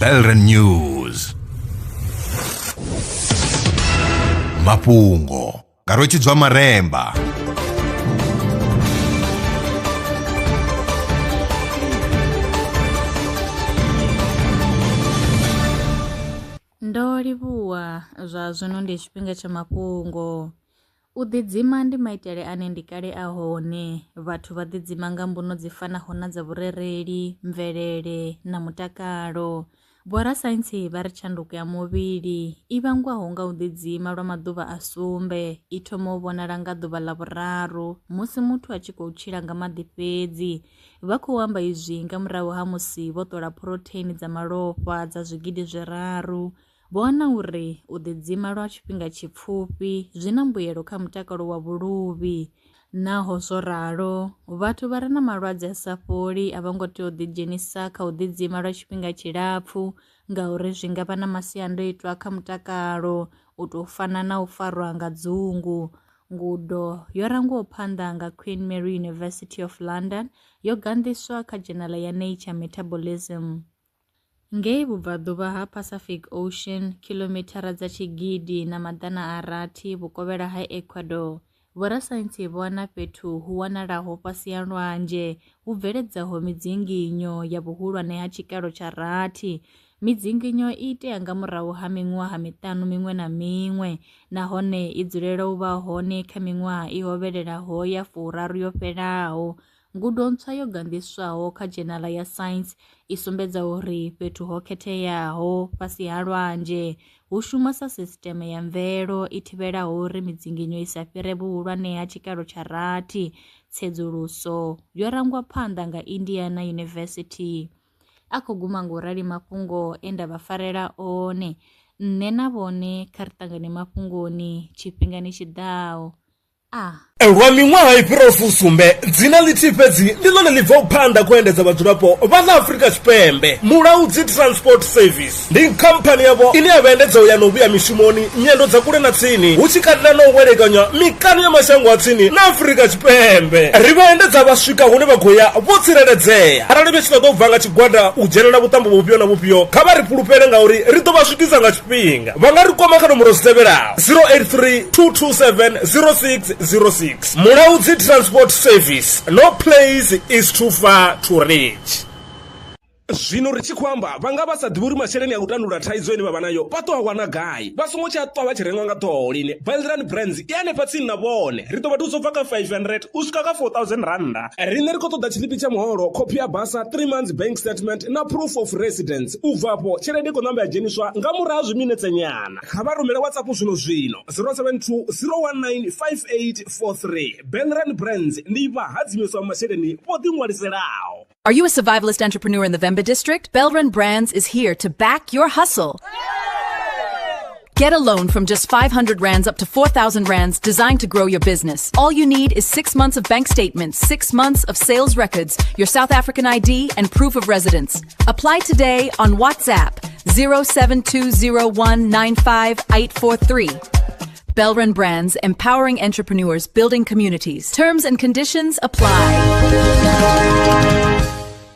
Belren News. Mafhungo. Rotshidzwa Maremba. Ndo livhuwa zwa zwino ndi tshifhinga tsha mafhungo. U ḓidzima ndi maitele ane ndi kale a hone. Vhathu vha ḓidzima nga mbuno dzi fanaho na dza vhurereli, mvelele na mutakalo. Vhorasaintsi vha ri tshanduko ya muvhili i vhangwaho nga u ḓidzima lwa maḓuvha a sumbe i thoma u vhonala nga ḓuvha ḽa vhuraru musi muthu a tshi khou tshila nga maḓi fhedzi. Vha khou amba izwi nga murahu ha musi vho ṱola phurotheini dza malofha dza zwigidi zwiraru. Vho wana uri u ḓidzima lwa tshifhinga tshipfufhi zwi na mbuyelo kha mutakalo wa vhuluvhi. Naho zwo ralo, vhathu vha re na malwadze a sa fholi a vho ngo tea u ḓidzhenisa kha u ḓidzima lwa tshifhinga tshilapfhu ngauri zwi nga vha na masiandoitwa kha mutakalo u tou fana na u farwa nga dzungu. Ngudo yo rangiwaho phanḓa nga Queen Mary University of London yo gandiswa kha dzhenala ya Nature Metabolism. Ngei vhubvaḓuvha ha Pacific Ocean, kilomithara dza tshigidi na maḓana a rathi vhukovhela ha Ecuador, vhorasaintsi vho wana fhethu hu wanalaho fhasi ya lwanzhe hu bveledzaho midzinginyo ya vhuhulwane ha tshikalo tsha rathi. Midzinginyo i itea nga murahu ha miṅwaha miṱanu miṅwe na miṅwe nahone i dzulela u vha hone kha miṅwaha i hovhelelaho ya furaru yo fhelaho. Ngudo ntswa yo gandiswaho kha dzhenala ya Science i sumbedza uri fhethu ho khetheaho fhasi ha lwanzhe hu shuma sa sisiteme ya mvelo i thivhelaho uri midzinginyo i sa fhire vhuhulwane ha tshikalo tsha rathi. Tsedzuluso yo rangwa phanḓa nga Indiana University. A khou guma nga u rali mafhungo e nda vha farela one. Nṋe na vhone kha ri ṱangane mafhungoni tshifhingani tshiḓaho. Lwa miṅwaha i fhiraho fusumbe dzina ḽithihi fhedzi ndi ḽone ḽi bvaho phanḓa khou endedza vhadzulapo vha ḽa Afrika Tshipembe. Mulaudzi Transport Service ndi khamphani yavho ine ya vha endedza u ya na u vhuya mishumoni nyendo dza kule na tsini hu tshi katela na u welekanya mikano ya mashango a tsini na Afrika Tshipembe. Ri vha endedza vha swika hune vha khou ya vho tsireledzea. Arali vha tshi ṱoḓa u bva nga tshigwada u dzhenela vhuṱambo vhufhio na vhufhio kha vha ri fhulufhele ngauri ri ḓo vha swikisa nga tshifhinga. Vha nga ri kwama kha nomboro dzi tevhelaho 083 227 0606. Mulaudzi Transport Service. No place is too far to reach. Zwino ri tshi khou amba vha nga vha sa ḓivhi uri masheleni a u tandulula thaidzo ine vha vha nayo vha ṱo a wana gai vha songo tsha ṱwa vha tshi renga nga ṱhoho lini. Belren Brands i hanefha tsini na vhone ri ḓo vha thusa u bva kha 500 u swika kha 4000 randa. Riṋe ri khou ṱoḓa tshiḽipi tsha muholo, khophi ya basa, 3 months bank statement na proof of residence. U bva afho tshelede i khou ṋamba ya dzheniswa nga murahu ha zwiminetse nyana. Kha vha rumele WhatsApp zwino 072 019 5843. Belren Brands ndi vha hadzimiswa masheleni vho ḓiṅwaliselaho. Are you a survivalist entrepreneur in the Vemba district? Belren Brands is here to back your hustle. Get a loan from just 500 rands up to 4,000 rands designed to grow your business. All you need is 6 months of bank statements, 6 months of sales records, your South African ID, and proof of residence. Apply today on WhatsApp 07201958843. Belren Brands, empowering entrepreneurs, building communities. Terms and conditions apply.